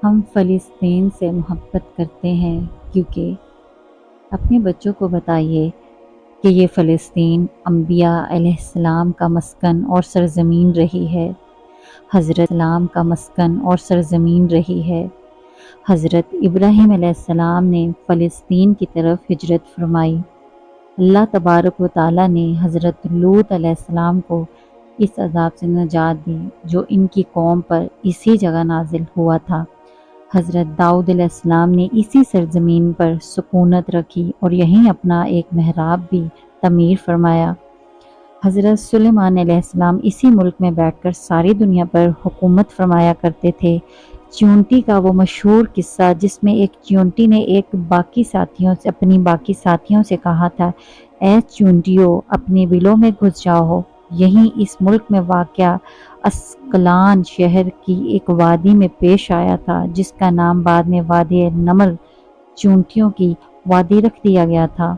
ہم فلسطین سے محبت کرتے ہیں کیونکہ اپنے بچوں کو بتائیے کہ یہ فلسطین انبیاء علیہ السلام کا مسکن اور سرزمین رہی ہے، حضرت السلام کا مسکن اور سرزمین رہی ہے۔ حضرت ابراہیم علیہ السلام نے فلسطین کی طرف ہجرت فرمائی۔ اللہ تبارک و تعالیٰ نے حضرت لوط علیہ السلام کو اس عذاب سے نجات دی جو ان کی قوم پر اسی جگہ نازل ہوا تھا۔ حضرت داؤد علیہ السلام نے اسی سرزمین پر سکونت رکھی اور یہیں اپنا ایک محراب بھی تعمیر فرمایا۔ حضرت سلیمان علیہ السلام اسی ملک میں بیٹھ کر ساری دنیا پر حکومت فرمایا کرتے تھے۔ چیونٹی کا وہ مشہور قصہ جس میں ایک چیونٹی نے اپنی باقی ساتھیوں سے کہا تھا، اے چیونٹیوں اپنے بلوں میں گھس جاؤ، یہیں اس ملک میں واقع اسقلان شہر کی ایک وادی میں پیش آیا تھا جس کا نام بعد میں وادی نمر چیونٹیوں کی وادی رکھ دیا گیا تھا۔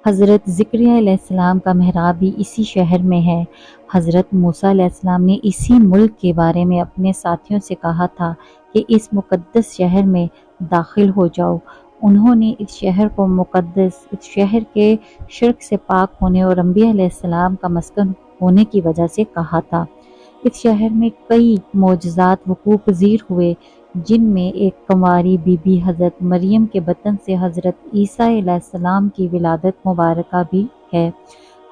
حضرت زکریا علیہ السلام کا محراب بھی اسی شہر میں ہے۔ حضرت موسیٰ علیہ السلام نے اسی ملک کے بارے میں اپنے ساتھیوں سے کہا تھا کہ اس مقدس شہر میں داخل ہو جاؤ۔ انہوں نے اس شہر کو مقدس، اس شہر کے شرک سے پاک ہونے اور انبیاء علیہ السلام کا مسکن ہونے کی وجہ سے کہا تھا۔ اس شہر میں کئی معجزات وقوع پذیر ہوئے جن میں ایک کنواری بی بی حضرت مریم کے بطن سے حضرت عیسیٰ علیہ السلام کی ولادت مبارکہ بھی ہے۔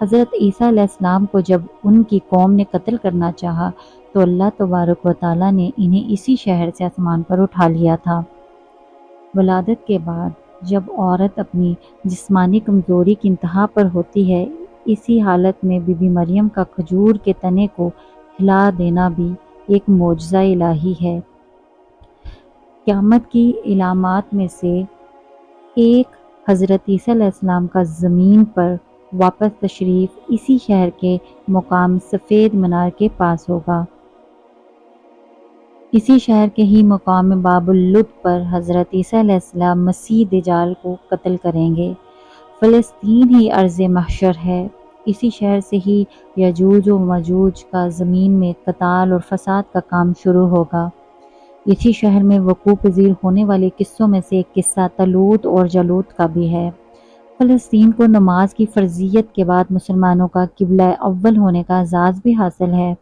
حضرت عیسیٰ علیہ السلام کو جب ان کی قوم نے قتل کرنا چاہا تو اللہ تبارک و تعالیٰ نے انہیں اسی شہر سے آسمان پر اٹھا لیا تھا۔ ولادت کے بعد جب عورت اپنی جسمانی کمزوری کی انتہا پر ہوتی ہے، اسی حالت میں بی بی مریم کا کھجور کے تنے کو ہلا دینا بھی ایک معجزہ الہی ہے۔ قیامت کی علامات میں سے ایک حضرت عیسیٰ علیہ السلام کا زمین پر واپس تشریف اسی شہر کے مقام سفید منار کے پاس ہوگا۔ اسی شہر کے ہی مقام باب اللد پر حضرت عیسیٰ علیہ السلام مسیح دجال کو قتل کریں گے۔ فلسطین ہی ارض محشر ہے۔ اسی شہر سے ہی یجوج و مجوج کا زمین میں قتال اور فساد کا کام شروع ہوگا۔ اسی شہر میں وقوع پذیر ہونے والے قصوں میں سے ایک قصہ طالوت اور جالوت کا بھی ہے۔ فلسطین کو نماز کی فرضیت کے بعد مسلمانوں کا قبلہ اول ہونے کا اعزاز بھی حاصل ہے۔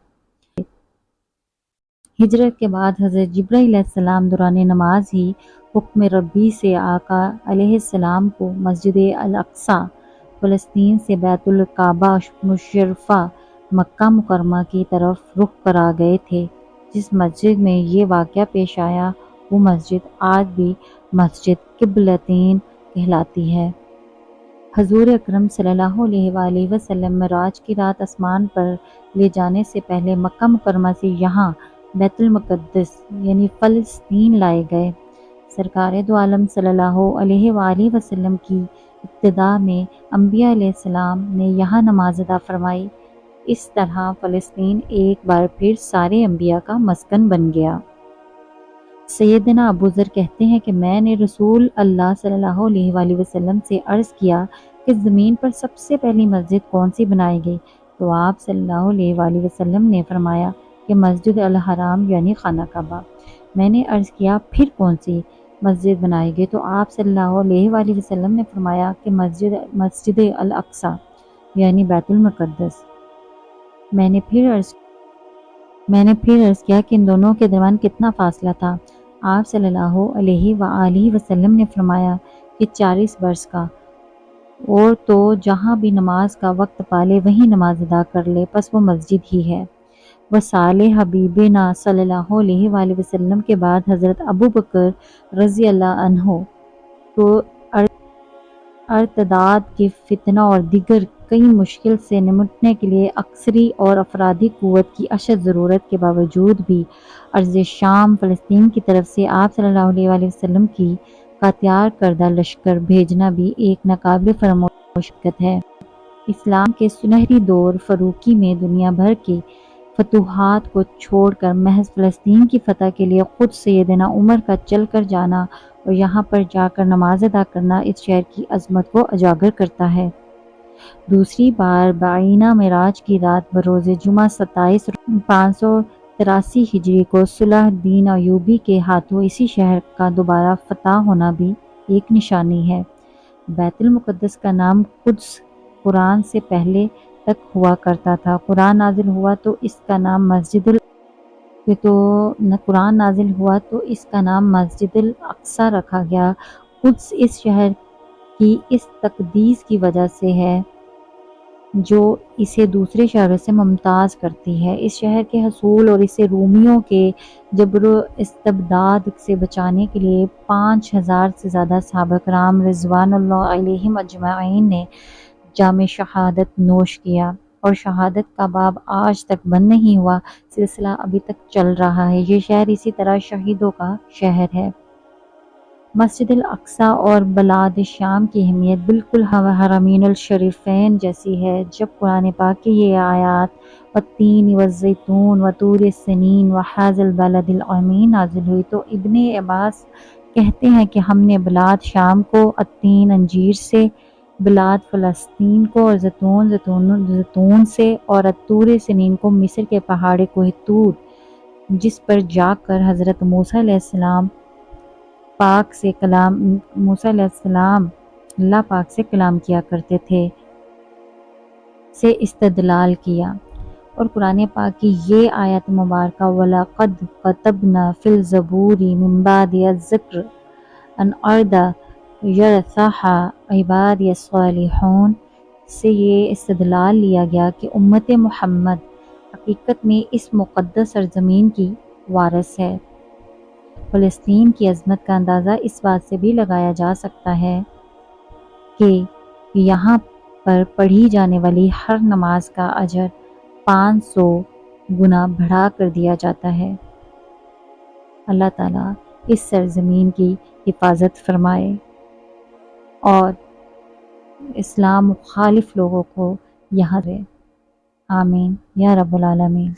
ہجرت کے بعد حضرت جبرائیل علیہ السلام دوران نماز ہی حکم ربی سے آقا علیہ السلام کو مسجد الاقصی فلسطین سے بیت الکعبہ مشرفہ مکہ مکرمہ کی طرف رخ کرا گئے تھے۔ جس مسجد میں یہ واقعہ پیش آیا وہ مسجد آج بھی مسجد قبلتین کہلاتی ہے۔ حضور اکرم صلی اللہ علیہ وآلہ وسلم معراج کی رات آسمان پر لے جانے سے پہلے مکہ مکرمہ سے یہاں بیت المقدس یعنی فلسطین لائے گئے۔ سرکار دو عالم صلی اللہ علیہ وآلہ وسلم کی ابتدا میں انبیاء علیہ السلام نے یہاں نماز ادا فرمائی۔ اس طرح فلسطین ایک بار پھر سارے انبیاء کا مسکن بن گیا۔ سیدنا ابو ذر کہتے ہیں کہ میں نے رسول اللہ صلی اللہ علیہ وآلہ وسلم سے عرض کیا کہ زمین پر سب سے پہلی مسجد کون سی بنائی گئی؟ تو آپ صلی اللہ علیہ وآلہ وسلم نے فرمایا کہ مسجد الحرام یعنی خانہ کعبہ۔ میں نے عرض کیا پھر کون سی مسجد بنائی گئی؟ تو آپ صلی اللہ علیہ وآلہ وسلم نے فرمایا کہ مسجد الاقصی یعنی بیت المقدس۔ میں نے پھر عرض کیا کہ ان دونوں کے درمیان کتنا فاصلہ تھا؟ آپ صلی اللہ علیہ وآلہ وسلم نے فرمایا کہ 40 برس کا، اور تو جہاں بھی نماز کا وقت پالے وہیں نماز ادا کر لے، پس وہ مسجد ہی ہے۔ وصال حبیبنا صلی اللہ علیہ وآلہ وسلم کے بعد حضرت ابو بکر رضی اللہ عنہ کو ارتداد کے فتنہ اور دیگر کئی مشکل سے نمٹنے کے لیے عسکری اور افرادی قوت کی اشد ضرورت کے باوجود بھی ارض شام فلسطین کی طرف سے آپ صلی اللہ علیہ وآلہ وسلم کا تیار کردہ لشکر بھیجنا بھی ایک ناقابل فراموش حقیقت ہے۔ اسلام کے سنہری دور فاروقی میں دنیا بھر کی فتوحات کو چھوڑ کر محض فلسطین کی فتح کے لیے خود سیدنا عمر کا چل کر جانا اور یہاں پر جا کر نماز ادا کرنا اس شہر کی عظمت کو اجاگر کرتا ہے۔ دوسری بار بعینہ معراج کی رات بروز جمعہ 27 500 83 ہجری کو صلاح الدین ایوبی کے ہاتھوں اسی شہر کا دوبارہ فتح ہونا بھی ایک نشانی ہے۔ بیت المقدس کا نام قدس قرآن سے پہلے تک ہوا کرتا تھا۔ قرآن نازل ہوا تو اس کا نام مسجد الاقصیٰ رکھا گیا۔ قدس اس شہر کی اس تقدیس کی وجہ سے ہے جو اسے دوسرے شہروں سے ممتاز کرتی ہے۔ اس شہر کے حصول اور اسے رومیوں کے جبر و استبداد سے بچانے کے لیے 5000 سے زیادہ صحابہ کرام رضوان اللہ علیہم اجمعین نے جام شہادت نوش کیا، اور شہادت کا باب آج تک بند نہیں ہوا، سلسلہ ابھی تک چل رہا ہے۔ یہ شہر اسی طرح شہیدوں کا شہر ہے۔ مسجد الاقصیٰ اور بلاد شام کی اہمیت بالکل حرمین الشریفین جیسی ہے۔ جب قرآن پاک کی یہ آیات والتین والزیتون وطور سنین وہذا البلد الامین نازل ہوئی تو ابن عباس کہتے ہیں کہ ہم نے بلاد شام کو التین انجیر سے، بلاد فلسطین کو اور زیتون سے، اور طور سنین کو مصر کے پہاڑ کوہ طور جس پر جا کر حضرت موسیٰ علیہ السلام اللہ پاک سے کلام کیا کرتے تھے سے استدلال کیا، اور قرآن پاک کی یہ آیت مبارکہ وَلَقَدْ كَتَبْنَا فِي الزَّبُورِ مِن بَعْدِ الذِّكْرِ أَنْ أَرْضَ يَرِثَهَا عِبَادِيَ الصَّالِحُونَ سے یہ استدلال لیا گیا کہ امت محمد حقیقت میں اس مقدس سرزمین کی وارث ہے۔ فلسطین کی عظمت کا اندازہ اس بات سے بھی لگایا جا سکتا ہے کہ یہاں پر پڑھی جانے والی ہر نماز کا اجر 500 گنا بڑھا کر دیا جاتا ہے۔ اللہ تعالیٰ اس سرزمین کی حفاظت فرمائے اور اسلام مخالف لوگوں کو یہاں رہے۔ آمین یا رب العالمین۔